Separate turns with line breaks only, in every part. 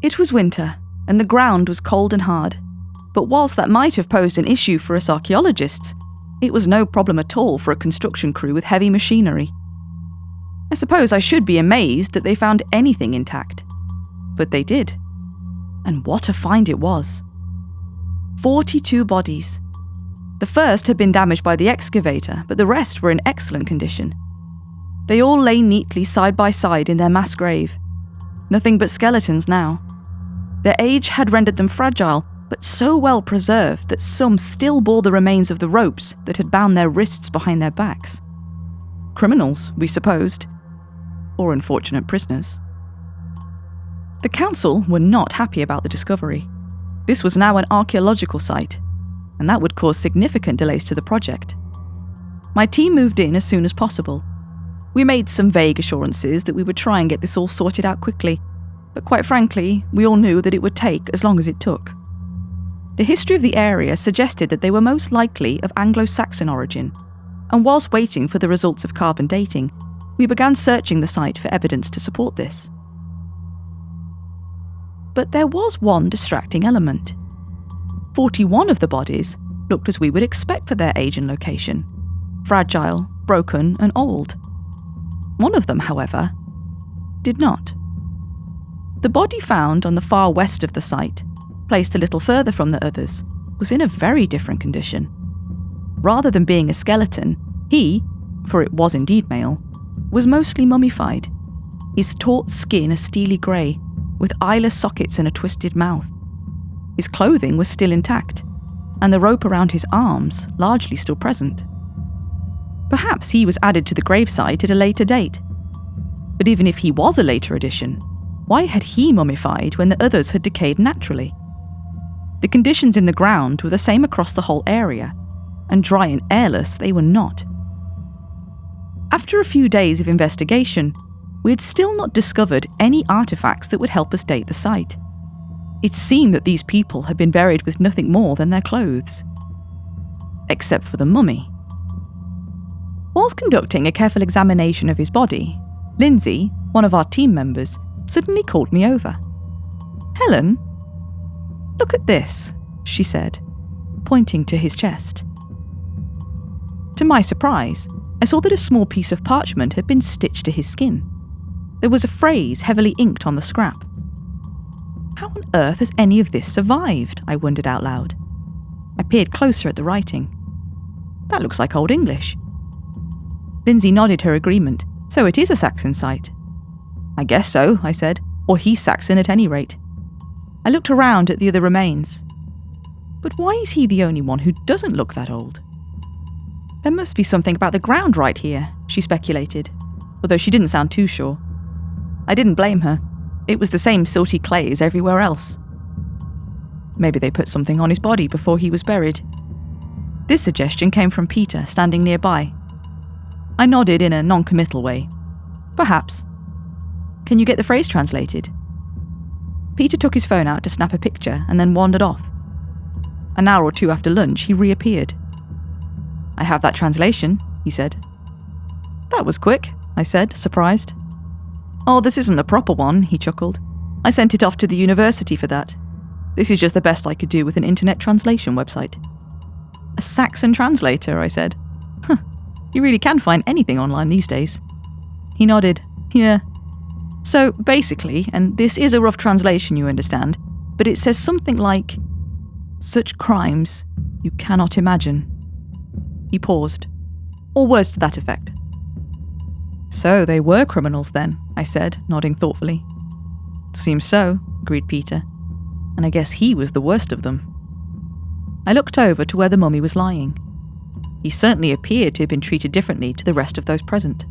It was winter, and the ground was cold and hard, but whilst that might have posed an issue for us archaeologists, it was no problem at all for a construction crew with heavy machinery. I suppose I should be amazed that they found anything intact, but they did. And what a find it was. 42 bodies. The first had been damaged by the excavator, but the rest were in excellent condition. They all lay neatly side by side in their mass grave. Nothing but skeletons now. Their age had rendered them fragile, but so well preserved that some still bore the remains of the ropes that had bound their wrists behind their backs. Criminals, we supposed, or unfortunate prisoners. The council were not happy about the discovery. This was now an archaeological site, and that would cause significant delays to the project. My team moved in as soon as possible. We made some vague assurances that we would try and get this all sorted out quickly, but quite frankly, we all knew that it would take as long as it took. The history of the area suggested that they were most likely of Anglo-Saxon origin, and whilst waiting for the results of carbon dating, we began searching the site for evidence to support this. But there was one distracting element. 41 of the bodies looked as we would expect for their age and location: fragile, broken, and old. One of them, however, did not. The body found on the far west of the site, placed a little further from the others, was in a very different condition. Rather than being a skeleton, he, for it was indeed male, was mostly mummified, his taut skin a steely grey, with eyeless sockets and a twisted mouth. His clothing was still intact, and the rope around his arms largely still present. Perhaps he was added to the gravesite at a later date. But even if he was a later addition, why had he mummified when the others had decayed naturally? The conditions in the ground were the same across the whole area, and dry and airless they were not. After a few days of investigation, we had still not discovered any artifacts that would help us date the site. It seemed that these people had been buried with nothing more than their clothes. Except for the mummy. Whilst conducting a careful examination of his body, Lindsay, one of our team members, suddenly called me over. "Helen, look at this," she said, pointing to his chest. To my surprise, I saw that a small piece of parchment had been stitched to his skin. There was a phrase heavily inked on the scrap. How on earth has any of this survived? I wondered out loud. I peered closer at the writing. That looks like Old English. Lindsay nodded her agreement. So it is a Saxon site. I guess so, I said, or he's Saxon at any rate. I looked around at the other remains. But why is he the only one who doesn't look that old? There must be something about the ground right here, she speculated, although she didn't sound too sure. I didn't blame her. It was the same silty clay as everywhere else. Maybe they put something on his body before he was buried. This suggestion came from Peter, standing nearby. I nodded in a non-committal way. Perhaps. Can you get the phrase translated? Peter took his phone out to snap a picture and then wandered off. An hour or two after lunch, he reappeared. I have that translation, he said. That was quick, I said, surprised. Oh, this isn't the proper one, he chuckled. I sent it off to the university for that. This is just the best I could do with an internet translation website. A Saxon translator, I said. Huh, you really can find anything online these days. He nodded. Yeah. So, basically, and this is a rough translation, you understand, but it says something like, such crimes you cannot imagine. He paused. Or words to that effect. So they were criminals then, I said, nodding thoughtfully. Seems so, agreed Peter. And I guess he was the worst of them. I looked over to where the mummy was lying. He certainly appeared to have been treated differently to the rest of those present.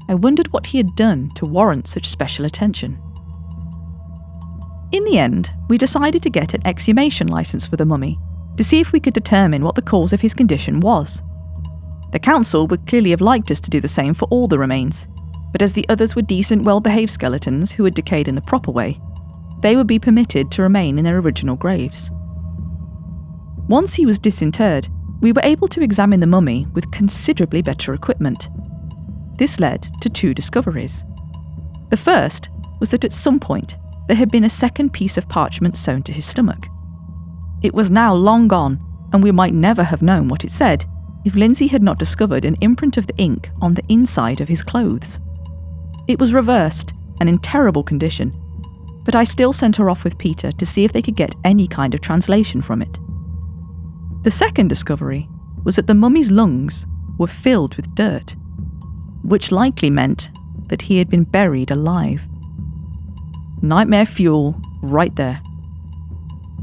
I wondered what he had done to warrant such special attention. In the end, we decided to get an exhumation license for the mummy to see if we could determine what the cause of his condition was. The council would clearly have liked us to do the same for all the remains, but as the others were decent, well-behaved skeletons who had decayed in the proper way, they would be permitted to remain in their original graves. Once he was disinterred, we were able to examine the mummy with considerably better equipment. This led to two discoveries. The first was that at some point, there had been a second piece of parchment sewn to his stomach. It was now long gone, and we might never have known what it said if Lindsay had not discovered an imprint of the ink on the inside of his clothes. It was reversed and in terrible condition, but I still sent her off with Peter to see if they could get any kind of translation from it. The second discovery was that the mummy's lungs were filled with dirt, which likely meant that he had been buried alive. Nightmare fuel right there.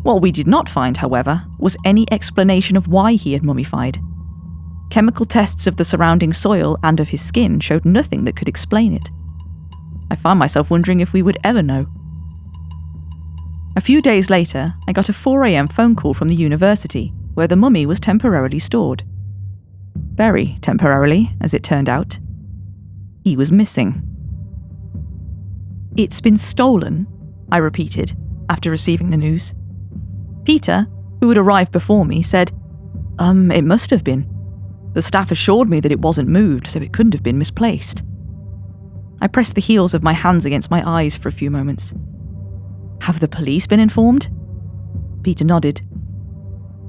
What we did not find, however, was any explanation of why he had mummified. Chemical tests of the surrounding soil and of his skin showed nothing that could explain it. I found myself wondering if we would ever know. A few days later, I got a 4 a.m. phone call from the university, where the mummy was temporarily stored. Very temporarily, as it turned out. He was missing. "It's been stolen," I repeated, after receiving the news. Peter, who had arrived before me, said, It must have been. The staff assured me that it wasn't moved, so it couldn't have been misplaced." I pressed the heels of my hands against my eyes for a few moments. "Have the police been informed?" Peter nodded.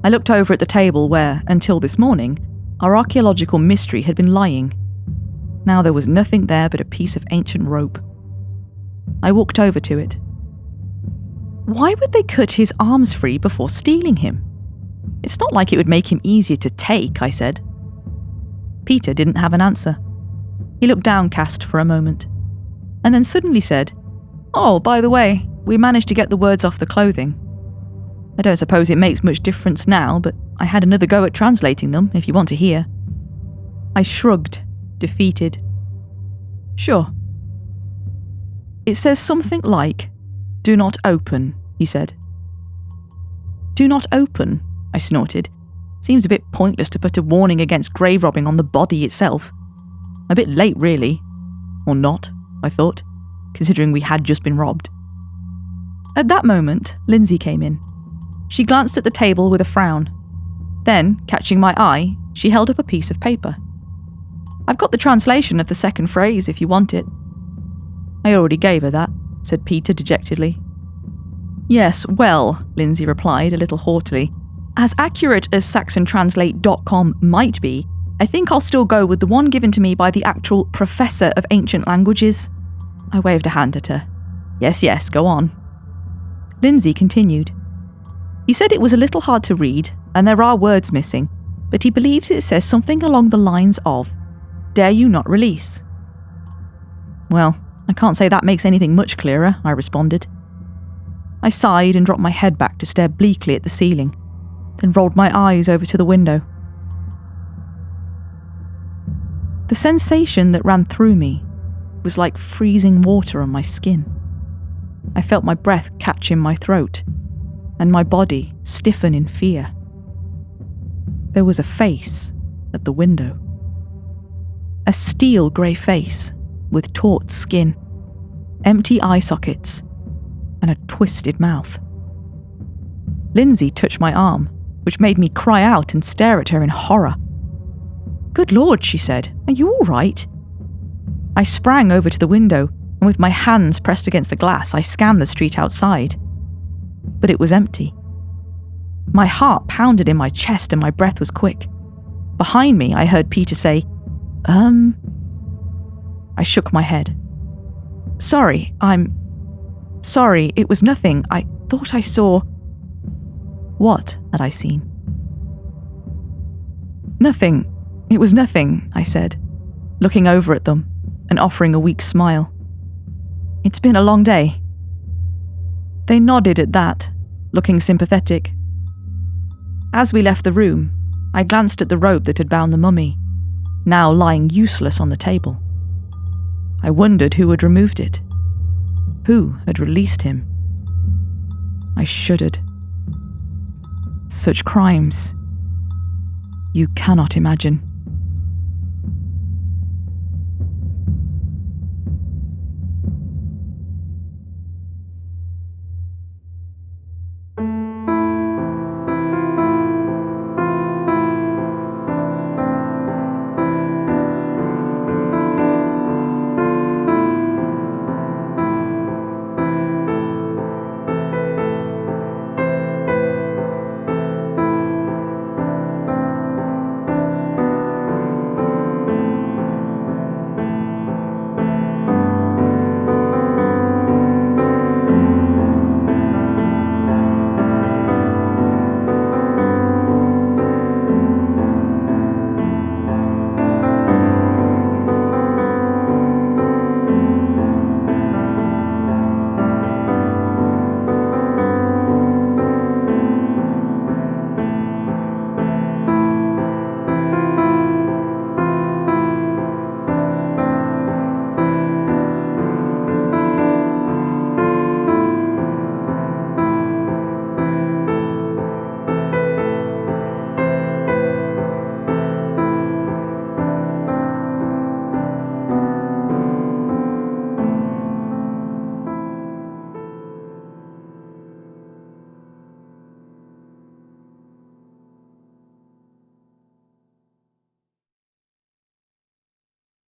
I looked over at the table where, until this morning, our archaeological mystery had been lying. Now there was nothing there but a piece of ancient rope. I walked over to it. "Why would they cut his arms free before stealing him? It's not like it would make him easier to take," I said. Peter didn't have an answer. He looked downcast for a moment, and then suddenly said, "Oh, by the way, we managed to get the words off the clothing. I don't suppose it makes much difference now, but I had another go at translating them, if you want to hear." I shrugged, defeated. "Sure." "It says something like, 'Do not open,'" he said. "Do not open," I snorted. Seems a bit pointless to put a warning against grave robbing on the body itself. A bit late, really. Or not, I thought, considering we had just been robbed. At that moment, Lindsay came in. She glanced at the table with a frown. Then, catching my eye, she held up a piece of paper. "I've got the translation of the second phrase if you want it." "I already gave her that," said Peter dejectedly. "Yes, well," Lindsay replied a little haughtily, "as accurate as SaxonTranslate.com might be, I think I'll still go with the one given to me by the actual Professor of Ancient Languages." I waved a hand at her. Yes, go on." Lindsay continued. "He said it was a little hard to read, and there are words missing, but he believes it says something along the lines of, 'Dare you not release?'" "Well, I can't say that makes anything much clearer," I responded. I sighed and dropped my head back to stare bleakly at the ceiling, then rolled my eyes over to the window. The sensation that ran through me was like freezing water on my skin. I felt my breath catch in my throat, and my body stiffen in fear. There was a face at the window. A steel grey face with taut skin, empty eye sockets, and a twisted mouth. Lindsay touched my arm, which made me cry out and stare at her in horror. "Good Lord," she said, "are you all right?" I sprang over to the window, and with my hands pressed against the glass, I scanned the street outside. But it was empty. My heart pounded in my chest and my breath was quick. Behind me, I heard Peter say, I shook my head. Sorry, it was nothing. I thought I saw..." What had I seen? "Nothing. It was nothing," I said, looking over at them and offering a weak smile. "It's been a long day." They nodded at that, looking sympathetic. As we left the room, I glanced at the rope that had bound the mummy, now lying useless on the table. I wondered who had removed it. Who had released him? I shuddered. Such crimes, you cannot imagine.